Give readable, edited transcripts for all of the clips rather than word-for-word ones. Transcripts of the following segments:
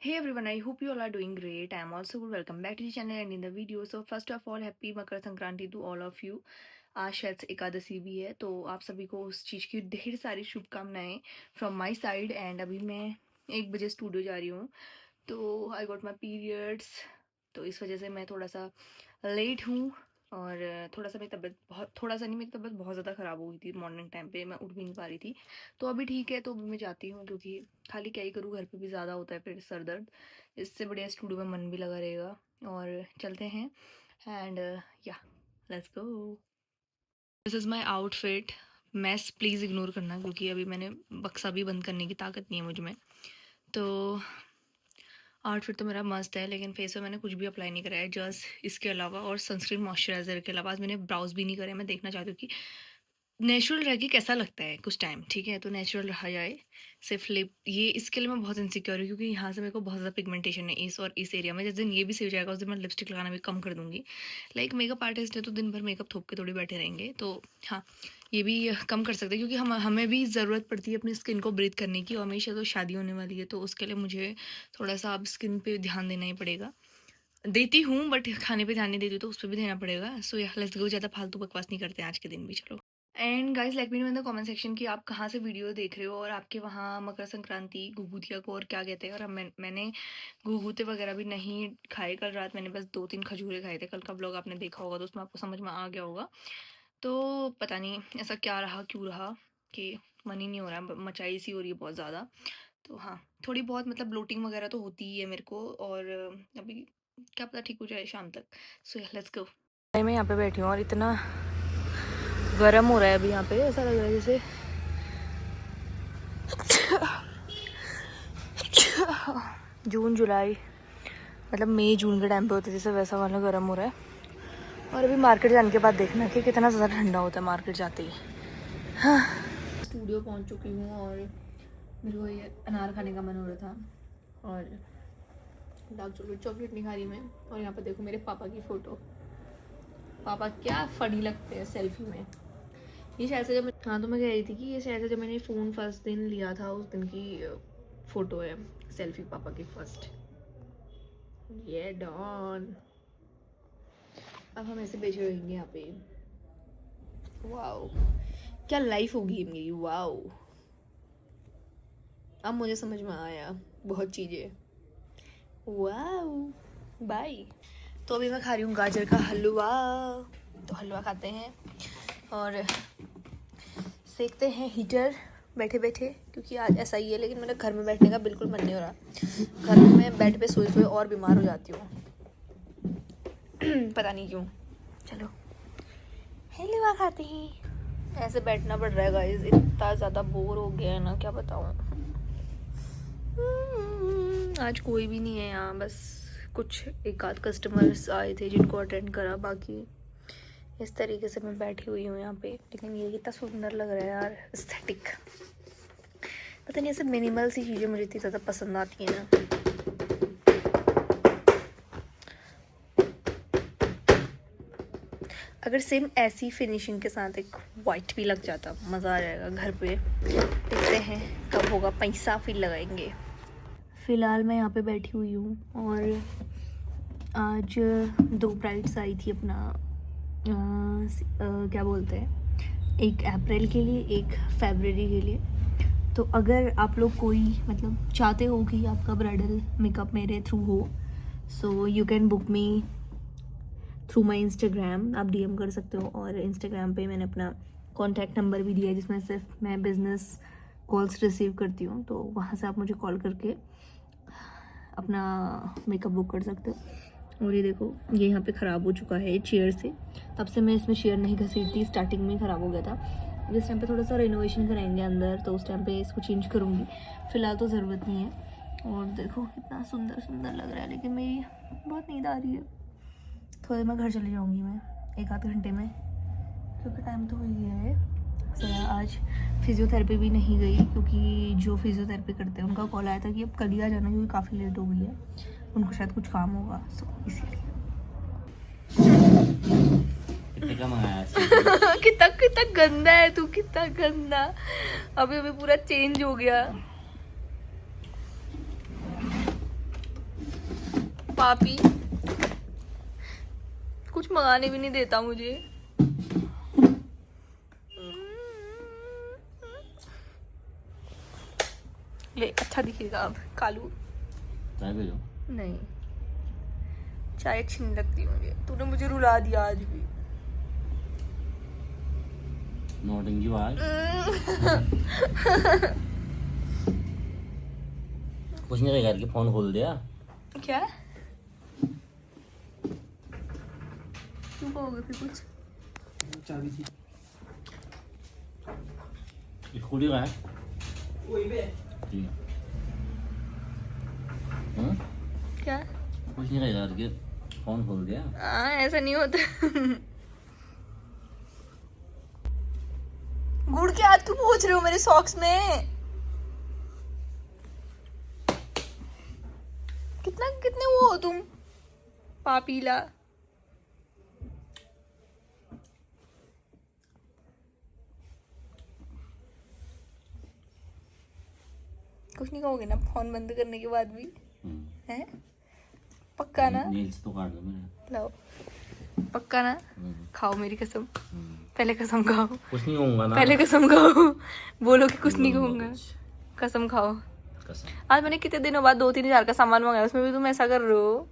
Hey everyone, I hope you all are doing great. I am also good. Welcome back to the channel and in the video. So first of all, happy Makar Sankranti to all of you. आज शायद से एकादशी भी है तो आप सभी को उस चीज़ की ढेर सारी शुभकामनाएं फ्रॉम माय साइड। एंड अभी मैं 1 बजे स्टूडियो जा रही हूँ तो आई गॉट माई पीरियड्स, तो इस वजह से मैं थोड़ा सा लेट हूँ। और थोड़ा सा मेरी तबीयत बहुत थोड़ा सा नहीं, मेरी तबीयत बहुत ज़्यादा ख़राब हो गई थी मॉर्निंग टाइम पे, मैं उठ भी नहीं पा रही थी। तो अभी ठीक है, तो अभी मैं जाती हूँ क्योंकि खाली क्या ही करूँ, घर पे भी ज़्यादा होता है फिर सर दर्द। इससे बढ़िया स्टूडियो में मन भी लगा रहेगा। और चलते हैं एंड या let's go. This is my outfit. Mess please ignore करना क्योंकि अभी मैंने बक्सा भी बंद करने की ताकत नहीं है मुझ में। तो आउटफिट तो मेरा मस्त है, लेकिन फेस पे मैंने कुछ भी अप्लाई नहीं करा है जस्ट इसके अलावा, और सनस्क्रीन मॉइस्चराइजर के अलावा। आज मैंने ब्राउज भी नहीं करे। मैं देखना चाहती हूँ कि नेचुरल रह के कैसा लगता है कुछ टाइम, ठीक है, तो नेचुरल रहा जाए। सिर्फ लिप, ये इसके लिए मैं बहुत इनसिक्योर हूँ क्योंकि यहाँ से मेरे को बहुत ज़्यादा पिगमेंटेशन है इस और इस एरिया में। जिस दिन ये भी सही हो जाएगा उस दिन मैं लिपस्टिक लगाना भी कम कर दूँगी। लाइक मेकअप आर्टिस्ट है तो दिन भर मेकअप थोप के थोड़ी बैठे रहेंगे, तो हाँ ये भी कम कर सकते हैं क्योंकि हमें भी ज़रूरत पड़ती है अपनी स्किन को ब्रीथ करने की। और हमेशा तो शादी होने वाली है तो उसके लिए मुझे थोड़ा सा अब स्किन पे ध्यान देना ही पड़ेगा। देती हूँ बट खाने पे ध्यान नहीं देती तो उस पर भी देना पड़ेगा। सो या लेट्स गो, ज़्यादा फालतू बकवास नहीं करते हैं आज के दिन भी। चलो, and guys let me know in the comment section कि आप कहाँ से वीडियो देख रहे हो और आपके वहाँ मकर संक्रांति घुघुतिया को और क्या कहते हैं। और मैंने घुघुते वगैरह भी नहीं खाए कल रात, मैंने बस 2-3 खजूरे खाए थे। कल का ब्लॉग आपने देखा होगा तो उसमें आपको समझ में आ गया होगा। तो पता नहीं ऐसा क्या रहा क्यों रहा कि मन ही नहीं हो रहा है, मचाई सी हो रही है बहुत ज़्यादा। तो हाँ, थोड़ी बहुत मतलब ब्लोटिंग वगैरह तो होती ही है मेरे को, और अभी क्या पता ठीक हो जाए शाम तक। So let's go. मैं यहाँ पे बैठी हूँ और इतना गर्म हो रहा है अभी यहाँ पे, ऐसा लग रहा है जैसे जून जुलाई मतलब मई जून के टाइम पे होता है जैसे, वैसा वाला गर्म हो रहा है। और अभी मार्केट जाने के बाद देखना कि कितना ज़्यादा ठंडा होता है मार्केट जाते ही। हाँ, स्टूडियो पहुँच चुकी हूँ और मेरे को ये अनार खाने का मन हो रहा था और डार्क चॉकलेट नहीं खा रही मैं। और यहाँ पर देखो मेरे पापा की फ़ोटो। पापा क्या फनी लगते हैं सेल्फी में। ये शायद से जब, हाँ तो मैं कह रही थी कि ये शायद से जब मैंने फ़ोन फर्स्ट दिन लिया था उस दिन की फ़ोटो है, सेल्फी पापा की फर्स्ट। ये डॉन। अब हम ऐसे बैठे रहेंगे यहाँ पे। वाओ, क्या लाइफ होगी मेरी। वाओ, अब मुझे समझ में आया बहुत चीज़ें। Wow, bye. तो अभी मैं खा रही हूँ गाजर का हलवा। तो हलवा खाते हैं और सेकते हैं हीटर बैठे बैठे, क्योंकि आज ऐसा ही है। लेकिन मेरा घर में बैठने का बिल्कुल मन नहीं हो रहा। घर में मैं बेड पे सोए सोए और बीमार हो जाती हूँ पता नहीं क्यों। चलो हलवा खाते हैं। ऐसे बैठना पड़ रहा है गाइस, इतना ज़्यादा बोर हो गया है ना, क्या बताऊँ। आज कोई भी नहीं है यहाँ, बस कुछ एक आध कस्टमर्स आए थे जिनको अटेंड करा। बाकी इस तरीके से मैं बैठी हुई हूँ यहाँ पे। लेकिन ये कितना सुंदर लग रहा है यार, एस्थेटिक। पता नहीं, ऐसे मिनिमल सी चीज़ें मुझे इतनी ज़्यादा पसंद आती हैं ना। अगर सेम ऐसी फिनिशिंग के साथ एक वाइट भी लग जाता मज़ा आ जाएगा घर पे। देखते हैं कब होगा, पैसा फिर लगाएंगे। फ़िलहाल मैं यहाँ पे बैठी हुई हूँ और आज 2 ब्राइड्स आई थी अपना क्या बोलते हैं, एक अप्रैल के लिए एक फरवरी के लिए। तो अगर आप लोग कोई मतलब चाहते हो कि आपका ब्राइडल मेकअप मेरे थ्रू हो, so you can book me through my Instagram. आप डीएम कर सकते हो। और इंस्टाग्राम पे मैंने अपना कॉन्टैक्ट नंबर भी दिया है जिसमें सिर्फ मैं बिज़नेस कॉल्स रिसीव करती हूँ, तो वहाँ से आप मुझे कॉल करके अपना मेकअप बुक कर सकते हो। और ये देखो, ये यहाँ पे ख़राब हो चुका है चेयर से, तब से मैं इसमें चेयर नहीं घसीटती, स्टार्टिंग में ही ख़राब हो गया था। जिस टाइम पे थोड़ा सा रेनोवेशन कराएंगे अंदर तो उस टाइम पे इसको चेंज करूँगी, फ़िलहाल तो ज़रूरत नहीं है। और देखो कितना सुंदर सुंदर लग रहा है, लेकिन मेरी बहुत नींद आ रही है। थोड़ी मैं घर चली जाऊँगी मैं 1 आध घंटे में, क्योंकि टाइम तो हो ही गया है। सर आज फिज़ियोथेरेपी भी नहीं गई क्योंकि जो फिज़ियोथेरेपी करते हैं उनका कॉल आया था कि अब कल ही आ जाना क्योंकि काफ़ी लेट हो गई है, उनको शायद कुछ काम होगा, सो इसीलिए। कितना कितना गंदा है तू, कितना गंदा। अभी अभी पूरा चेंज हो गया। पापी कुछ मंगाने भी नहीं देता मुझे। ले अच्छा दिखेगा अब कालू। चाय भेजो। नहीं चाय अच्छी नहीं लगती मुझे, तूने मुझे रुला दिया आज भी। नौटंकी बात कुछ नहीं करके फोन खोल दिया। क्या क्यों कहोगे फिर कुछ? चाबी थी स्कूटी का है वही पे। ठीक है। क्या कुछ नहीं करके फोन खोल दिया। ऐसा नहीं होता। गुड़ के हाथ क्यों पोंछ रहे हो मेरे सॉक्स में? कितने वो हो तुम पापीला। कुछ नहीं कहोगे ना फोन बंद करने के बाद भी? हैं पक्का ना? नील्स तो काट दो मेरे। लाओ पक्का ना? खाओ मेरी कसम। पहले कसम खाओ। कुछ नहीं होऊंगा ना। पहले कसम खाओ। बोलो कि कुछ नहीं बोलूंगा कहूंगा। कुछ। कसम खाओ। कसम। आज मैंने कितने दिनों बाद 2-3 हज़ार का सामान मंगाया, उसमें भी तुम ऐसा कर रहे हो।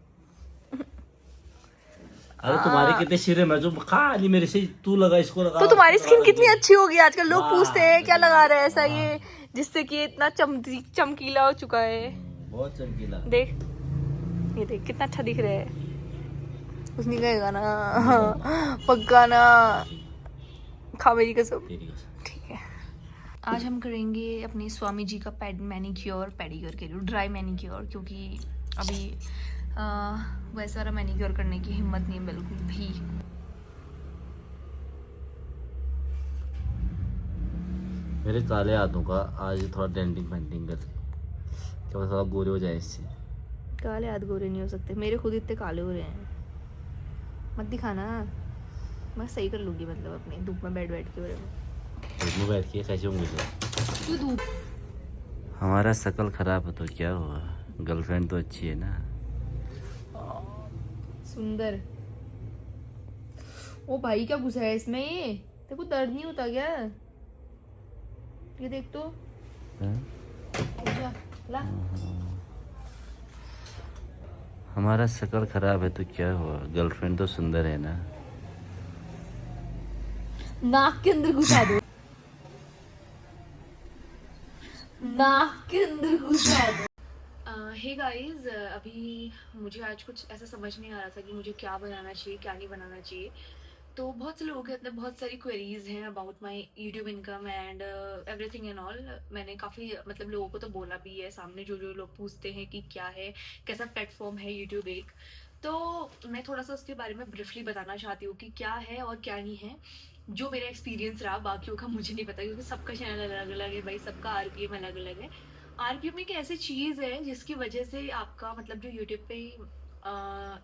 अरे तुम्हारे कितने सिरे में जो खाली मेरे से तू लगा इसको लगा। तो तुम्हारी स्किन कितनी अच्छी होगी आजकल, लोग वाह, पूछते हैं क्या लगा रहा है ऐसा वाह। ये जिससे कि इतना चमकीला हो चुका है। बहुत चमकीला। देख ये देख कितना अच्छा दिख रहा है। कुछ नहीं कहेगा ना? पक्का ना? खा मेरी कसम। तेरी कसम। ठीक है। आज हम करेंगे अपने स्वामी जी का मैनीक्योर पेडिक्योर के लिए ड्राई मैनीक्योर, क्योंकि अभी वैसा वाला मैनीक्योर करने की हिम्मत नहीं है बिल्कुल भी। मेरे काले हाथों का आज थोड़ा डेंटिंग पेंटिंग कर क्या पता थोड़ा गोरे हो जाए इससे। काले हाथ गोरे नहीं हो सकते, मेरे खुद इतने काले हो रहे हैं। मत दिखाना, मैं सही कर लूँगी मतलब अपने धूप में बैठ के। धूप में बैठ के कैसे होंगे क्यों धूप? हमारा शकल खराब है तो क्या हुआ, गर्लफ्रेंड तो अच्छी है ना। सुंदर। ओ भाई क्या घुसा है इसमें? ये तेरे को दर्द नहीं होता क्या? ये देख तो। जा, ला। हमारा शकल खराब है तो क्या हुआ, गर्लफ्रेंड तो सुंदर है ना। नाक के अंदर घुसा दो। नाक के अंदर घुसा दो। हे गाइस, अभी मुझे आज कुछ ऐसा समझ नहीं आ रहा था कि मुझे क्या बनाना चाहिए क्या नहीं बनाना चाहिए। तो बहुत से लोगों के अंदर बहुत सारी क्वेरीज हैं about my YouTube income and everything and all. मैंने काफ़ी मतलब लोगों को तो बोला भी है सामने, जो लोग पूछते हैं कि क्या है, कैसा प्लेटफॉर्म है यूट्यूब एक। तो मैं थोड़ा सा उसके बारे में ब्रीफली बताना चाहती हूँ कि क्या है और क्या नहीं है। जो मेरा एक्सपीरियंस रहा, बाकियों का मुझे नहीं पता क्योंकि सबका चैनल अलग अलग है भाई, सबका आरपीएम अलग अलग है। आरपीएम एक ऐसी चीज़ है जिसकी वजह से आपका मतलब जो यूट्यूब पे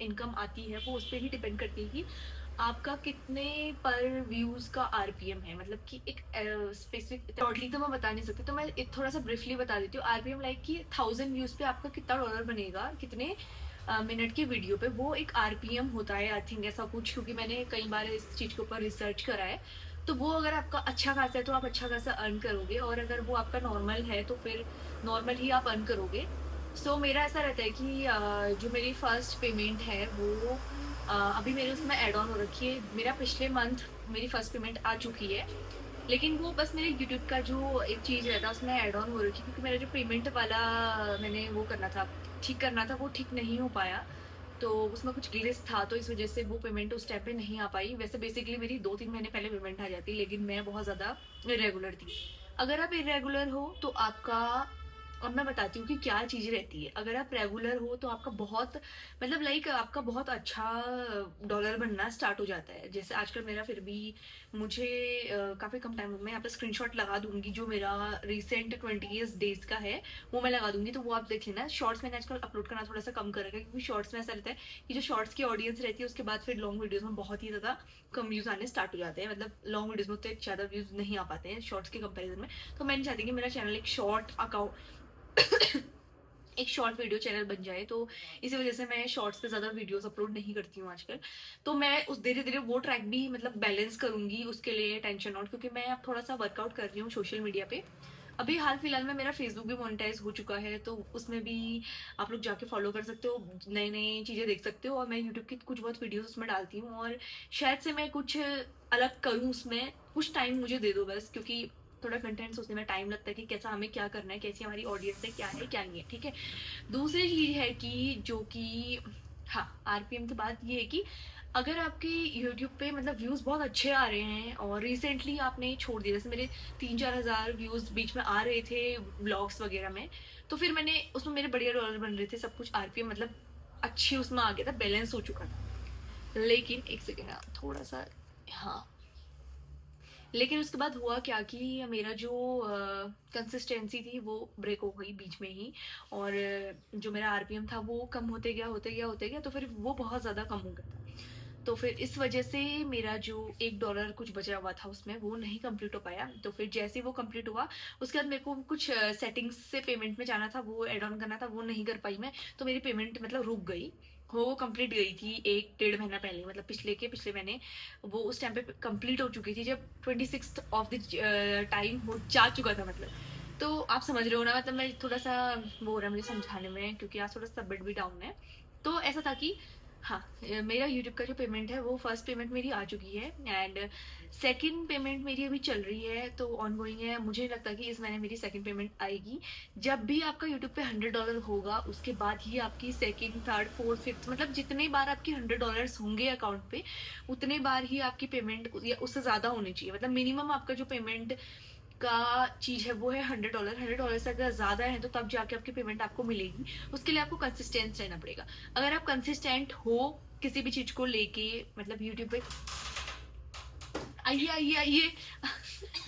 इनकम आती है वो उस पर ही डिपेंड करती है कि आपका कितने पर व्यूज़ का आरपीएम है। मतलब कि एक स्पेसिफिक टोटली तो मैं बता नहीं सकती, तो मैं एक थोड़ा सा ब्रीफली बता देती हूँ। आरपीएम लाइक कि 1000 व्यूज़ पे आपका कितना डॉलर बनेगा, कितने मिनट की वीडियो पे, वो एक आरपीएम होता है आई थिंक ऐसा कुछ, क्योंकि मैंने कई बार इस चीज़ के ऊपर रिसर्च करा है। तो वो अगर आपका अच्छा खासा है तो आप अच्छा खासा अर्न करोगे, और अगर वो आपका नॉर्मल है तो फिर नॉर्मल ही आप अर्न करोगे। सो मेरा ऐसा रहता है कि जो मेरी फर्स्ट पेमेंट है वो अभी मेरे उसमें ऐड ऑन हो रखी है। मेरा पिछले मंथ मेरी फर्स्ट पेमेंट आ चुकी है, लेकिन वो बस मेरे यूट्यूब का जो एक चीज़ रहता है उसमें ऐड ऑन हो रखी है, क्योंकि मेरा जो पेमेंट वाला मैंने वो करना था, ठीक करना था, वो ठीक नहीं हो पाया। तो उसमें कुछ ग्लिच था, तो इस वजह से वो पेमेंट उस टाइम पे नहीं आ पाई। वैसे बेसिकली मेरी 2-3 महीने पहले पेमेंट आ जाती, लेकिन मैं बहुत ज़्यादा इरेगुलर थी। अगर आप इरेगुलर हो तो आपका, अब मैं बताती हूँ कि क्या चीज़ रहती है। अगर आप रेगुलर हो तो आपका बहुत मतलब लाइक आपका बहुत अच्छा डॉलर बनना स्टार्ट हो जाता है। जैसे आजकल मेरा फिर भी मुझे काफ़ी कम टाइम, मैं यहाँ पे स्क्रीनशॉट लगा दूंगी जो मेरा रिसेंट 20 डेज का है वो मैं लगा दूंगी, तो वो आप देख लेना। शॉर्ट्स मैंने आजकल अपलोड करना थोड़ा सा कम कर रखा है, क्योंकि शॉर्ट्स में ऐसा रहता है कि जो शॉर्ट्स की ऑडियंस रहती है उसके बाद फिर लॉन्ग वीडियोज़ में बहुत ही ज़्यादा कम व्यूज़ आने स्टार्ट हो जाते हैं। मतलब लॉन्ग वीडियोज़ में उतने ज़्यादा व्यूज़ नहीं आ पाते हैं शॉर्ट्स के कंपेरिजन में। तो मैं नहीं चाहती कि मेरा चैनल एक शॉर्ट अकाउंट एक शॉर्ट वीडियो चैनल बन जाए। तो इसी वजह से मैं शॉर्ट्स पे ज़्यादा वीडियोस अपलोड नहीं करती हूँ आजकल। तो मैं उस धीरे धीरे वो ट्रैक भी मतलब बैलेंस करूंगी, उसके लिए टेंशन नॉट, क्योंकि मैं अब थोड़ा सा वर्कआउट कर रही हूँ सोशल मीडिया पे। अभी हाल फिलहाल में मेरा फेसबुक भी मोनेटाइज हो चुका है, तो उसमें भी आप लोग जाके फॉलो कर सकते हो, नई नई चीज़ें देख सकते हो। और मैं यूट्यूब की कुछ बहुत वीडियोस उसमें डालती हूँ, और शायद से मैं कुछ अलग करूँ उसमें। कुछ टाइम मुझे दे दो बस, क्योंकि थोड़ा कंटेंट सोचने में टाइम लगता है कि कैसा हमें क्या करना है, कैसी हमारी ऑडियंस है, क्या है क्या नहीं है, ठीक है। दूसरी चीज है कि जो कि हाँ, आरपीएम की बात ये है कि अगर आपके यूट्यूब पे मतलब व्यूज बहुत अच्छे आ रहे हैं और रिसेंटली आपने छोड़ दिया, जैसे मेरे 3-4 हज़ार व्यूज बीच में आ रहे थे व्लॉग्स वगैरह में, तो फिर मैंने उसमें मेरे बढ़िया डॉलर बन रहे थे, सब कुछ आरपीएम मतलब अच्छी उसमें आ गया था, बैलेंस हो चुका था। लेकिन एक सेकेंड, थोड़ा सा, हाँ, लेकिन उसके बाद हुआ क्या कि मेरा जो कंसिस्टेंसी थी वो ब्रेक हो गई बीच में ही। और जो मेरा आरपीएम था वो कम होते गया, तो फिर वो बहुत ज़्यादा कम हो गया था। तो फिर इस वजह से मेरा जो $1 कुछ बचा हुआ था उसमें, वो नहीं कंप्लीट हो पाया। तो फिर जैसे ही वो कंप्लीट हुआ, उसके बाद मेरे को कुछ सेटिंग्स से पेमेंट में जाना था, वो ऐड ऑन करना था, वो नहीं कर पाई मैं। तो मेरी पेमेंट मतलब रुक गई। वो कंप्लीट गई थी 1-1.5 महीना पहले, मतलब पिछले महीने वो उस टाइम पे कंप्लीट हो चुकी थी, जब 26th ऑफ द टाइम हो जा चुका था मतलब। तो आप समझ रहे हो ना, मतलब मैं थोड़ा सा वो हो रहा है मुझे समझाने में, क्योंकि आज थोड़ा सा तबियत भी डाउन है। तो ऐसा था कि हाँ, मेरा यूट्यूब का जो पेमेंट है वो फर्स्ट पेमेंट मेरी आ चुकी है, एंड सेकंड पेमेंट मेरी अभी चल रही है, तो ऑन गोइंग है। मुझे लगता है कि इस महीने मेरी सेकंड पेमेंट आएगी। जब भी आपका यूट्यूब पे $100 होगा, उसके बाद ही आपकी सेकंड, थर्ड, फोर्थ, फिफ्थ, मतलब जितने बार आपकी $100 होंगे अकाउंट पे, उतने बार ही आपकी पेमेंट या उससे ज़्यादा होनी चाहिए। मतलब मिनिमम आपका जो पेमेंट का चीज़ है वो है $100। $100 से अगर ज़्यादा है तो तब जाके आपकी पेमेंट आपको मिलेगी। उसके लिए आपको कंसिस्टेंट रहना पड़ेगा। अगर आप कंसिस्टेंट हो किसी भी चीज़ को लेके, मतलब यूट्यूब पे, आइए आइए आइए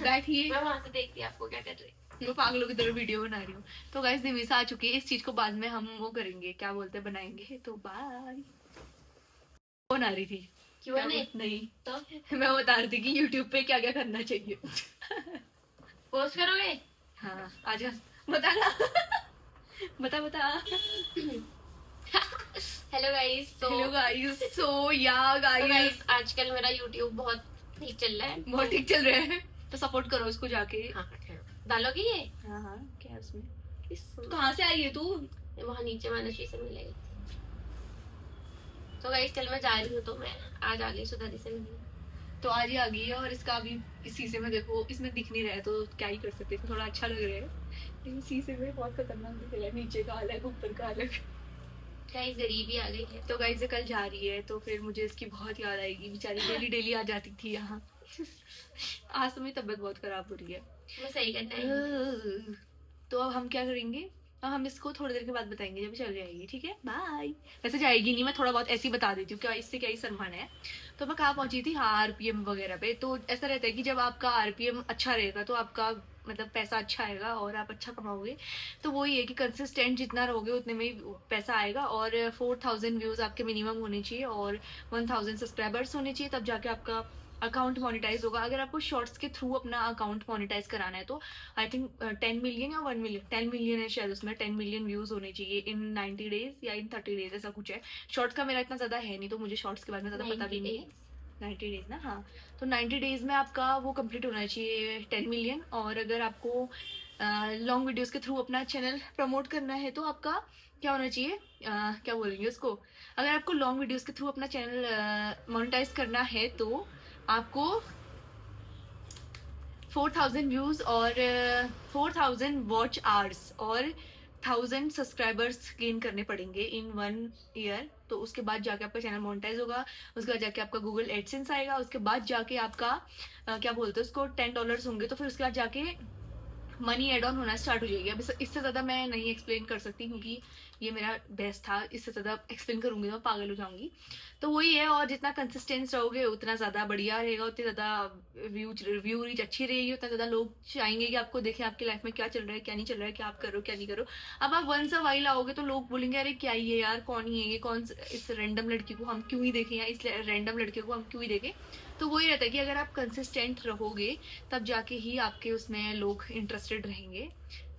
बैठिए, मैं वहां से देखती हूँ आपको क्या कर रही है। मैं पागलों की तरह वीडियो बना रही हूँ। तो गाइस निमिषा आ चुकी है, इस चीज़ को बाद में हम वो करेंगे, क्या बोलते हैं, बनाएंगे। तो बाय। कौन आ रही थी? क्यों नहीं? नहीं, तो मैं बता रही थी कि यूट्यूब पे क्या क्या करना चाहिए। पोस्ट करोगे? हाँ, आजा, बता ना। बता बता। Hello guys. हेलो गाइस, सो या गाइस, गाइस आजकल मेरा यूट्यूब बहुत ठीक चल रहा है। बहुत ठीक चल रहा है, तो सपोर्ट करो उसको जाके। हाँ, डालोगे ये? हाँ हाँ, क्या है उसमें? कहाँ से आई है तू? वहाँ नीचे मानसी से मिलेगी। तो गाइस कल मैं जा रही हूँ, तो मैं आज आ गई सुधारी से मिलने। तो आज ही आ गई है, और इसका अभी इस शीशे में देखो, इसमें दिख नहीं रहा है, तो क्या ही कर सकते हैं। थोड़ा अच्छा लग रहा है, लेकिन शीशे में बहुत खतरनाक दिख रहा है, नीचे का अलग ऊपर का अलग। गाइस गरीबी आ गई है। तो गाइस ये कल जा रही है, तो फिर मुझे इसकी बहुत याद आएगी, बेचारी डेली डेली आ जाती थी यहाँ। आज तो मेरी तबीयत बहुत खराब हो रही है। मैं सही करना है। तो अब हम क्या करेंगे, अब हम इसको थोड़ी देर के बाद बताएंगे जब चल जाएगी, ठीक है, बाय। वैसे जाएगी नहीं, मैं थोड़ा बहुत ऐसे ही बता देती हूँ, क्या इससे क्या ही शर्माना है। तो मैं कहाँ पहुंची थी, हाँ, आरपीएम वगैरह पे। तो ऐसा रहता है कि जब आपका आरपीएम अच्छा रहेगा तो आपका मतलब पैसा अच्छा आएगा और आप अच्छा कमाओगे। तो वही है कि कंसिस्टेंट जितना रहोगे उतने में ही पैसा आएगा। और 4000 व्यूज आपके मिनिमम होने चाहिए और 1000 सब्सक्राइबर्स होने चाहिए, तब जाके आपका अकाउंट मोनेटाइज होगा। अगर आपको शॉर्ट्स के थ्रू अपना अकाउंट मोनेटाइज कराना है तो आई थिंक 10 मिलियन या 1 मिलियन, 10 मिलियन है शायद, उसमें 10 मिलियन व्यूज होने चाहिए इन 90 डेज या इन 30 डेज, ऐसा कुछ है। शॉर्ट्स का मेरा इतना ज़्यादा है नहीं, तो मुझे शॉर्ट्स के बारे में ज़्यादा पता भी नहीं है। 90 डेज ना, हाँ। तो 90 डेज में आपका वो कंप्लीट होना चाहिए 10 मिलियन। और अगर आपको लॉन्ग वीडियोस के थ्रू अपना चैनल प्रमोट करना है तो आपका क्या होना चाहिए, क्या बोलेंगे उसको, अगर आपको लॉन्ग वीडियोस के थ्रू अपना चैनल मोनेटाइज करना है तो आपको 4000 व्यूज और 4000 वॉच आवर्स और 1000 सब्सक्राइबर्स गेन करने पड़ेंगे इन 1 ईयर। तो उसके बाद जाके आपका चैनल मोनेटाइज होगा, उसके बाद जाके आपका गूगल एडसेंस आएगा, उसके बाद जाके आपका क्या बोलते हैं उसको, $10 होंगे। तो फिर उसके बाद जाके मनी एड ऑन होना स्टार्ट हो जाएगी। अब इससे ज़्यादा मैं नहीं एक्सप्लेन कर सकती, क्योंकि ये मेरा बेस्ट था, इससे ज़्यादा एक्सप्लेन करूंगी तो मैं पागल हो जाऊंगी। तो वही है, और जितना कंसिस्टेंस रहोगे उतना ज़्यादा बढ़िया रहेगा, उतनी ज़्यादा व्यू रीच अच्छी रहेगी, उतना ज़्यादा लोग चाहेंगे कि आपको देखें आपकी लाइफ में क्या चल रहा है, क्या नहीं चल रहा है, क्या आप करो क्या नहीं करो। अब आप वंस अ वाइल आओगे तो लोग बोलेंगे अरे क्या ही है यार, कौन ही है ये, कौन इस रैंडम लड़की को हम क्यों ही देखें, या इस रैंडम लड़के को हम क्यों ही देखें। तो वही रहता है कि अगर आप कंसिस्टेंट रहोगे तब जाके ही आपके उसमें लोग इंटरेस्टेड रहेंगे।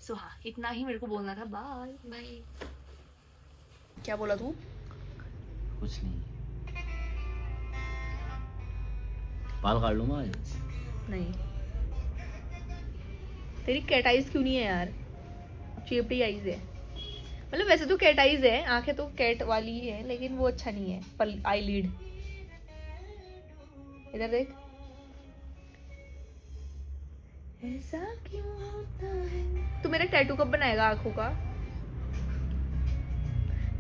सो हाँ, इतना ही मेरे को बोलना था। बाय। बाय। क्या बोला तू? कुछ नहीं। बाल काट लूंगा आज। नहीं, तेरी कैट आइज क्यों नहीं है यार? चेपटी आइज है। मतलब वैसे तो कैट आइज है, आंखें तो कैट वाली ही है, लेकिन वो अच्छा नहीं है। पर आई लीड, इधर देख। ऐसा क्यों होता है? तू मेरा टैटू कब बनाएगा आंखों का?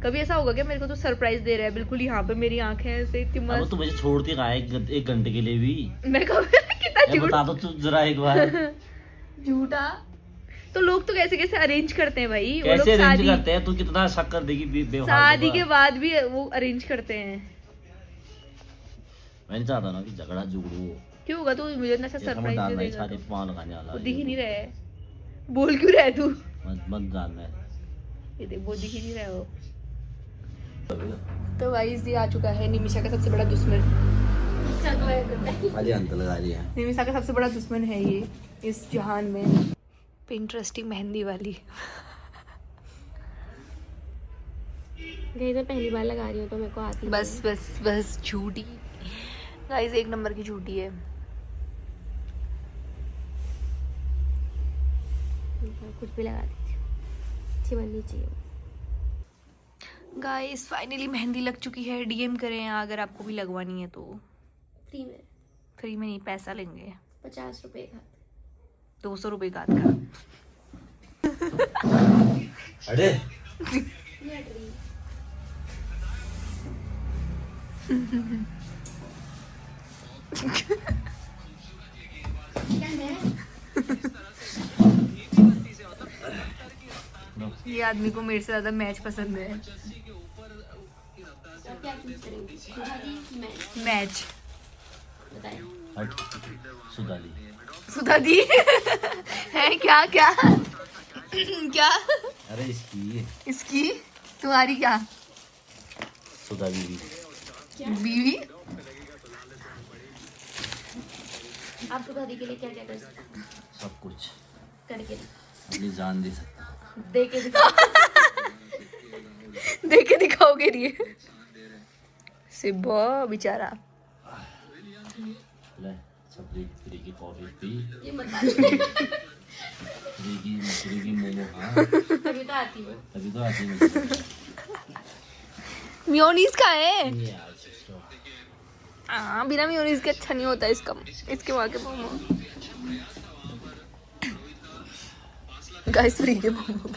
कभी ऐसा होगा क्या मेरे को तो सरप्राइज दे रहा है बिल्कुल यहाँ पे, मेरी आंखें ऐसे इतनी अब मस्त। तू मुझे छोड़ती कहाँ है एक घंटे के लिए भी? मैं कब कितना ये झूठ बता दो तू जरा एक बार। झूठा। तो लोग तो कैसे कैसे अरेंज करते हैं भाई, वो लोग कैसे अरेंज शादी करते हैं? तू कितना शक कर देगी बेवफालतू शादी का। के बाद भी वो अरेंज करते हैं। मैं नहीं चाहता ना कि झगड़ा जुगड़ू हो। क्यों होगा? तू मुझे ना ये समझ सरप्राइज दे डालना है देगा छाती तो। पे पाँव लगाने वाला वो है दिख ही ये नहीं रहा है। बोल क्यों रहा है तू? मत मत डालना है। ये देख, वो दिख ही नहीं रहा है वो। तो गाइस ये आ चुका है निमिषा का सबसे बड़ा दुश्मन। खाली अंत लगा रही है। निमिषा का सबसे बड़ा दुश्मन है ये इस जहान में। इंटरेस्टिंग मेहंदी वाली। गई तो पहली बार लगा रही हूँ तो मेरे को आती बस बस बस झूठी गाइस, एक नंबर की झूठी है। कुछ भी लगा देती हूँ, अच्छी बननी चाहिए। गाइस फाइनली मेहंदी लग चुकी है। डीएम करें अगर आपको भी लगवानी है तो। फ्री में। फ्री में नहीं, पैसा लेंगे। 50 रुपए का। 200 रुपए का हाथ का। अरे ये आदमी को मेरे से ज्यादा मैच पसंद है। और क्या चूज करेंगे? सुधारी मैं मैच। बताए। हट सुधाली। सुधा दी है क्या? क्या क्या? अरे इसकी इसकी तुम्हारी क्या सुधा बीवी। बीवी? आप सुधारी के लिए क्या क्या कर सकते हैं? सब कुछ करके अपनी जान दे सकता हूँ। दे के दिखाओ। देख के दिखाओगे नहीं? सिब्बो बेचारा। ले सब फ्री की कॉफी पी, ये मत फ्री की मोमो खा। तभी तो आती हूँ। तभी तो आती है। मेयोनीज का है। नहीं यार सिस्टर। हाँ, बिना मेयोनीज के अच्छा नहीं होता इसका। इसके वहाँ के मोमो गाइस, फ्री के मोमो।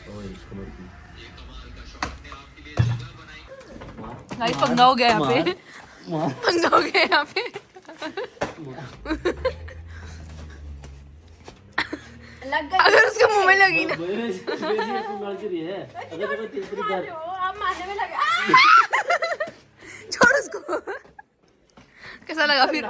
ओए इसको मत पी। गाइस पंगा हो गया यहाँ पे। मार। पंगा हो गया यहाँ पे। लग गई। अगर उसके मुंह में लगी ना। आप मारने में लगे। छोड़ उसको। कैसा लगा फिर?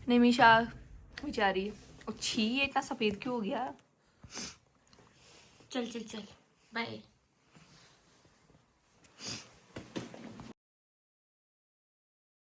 निमिषा बेचारी। छी, ये इतना सफेद क्यों हो गया? चल चल चल बाय।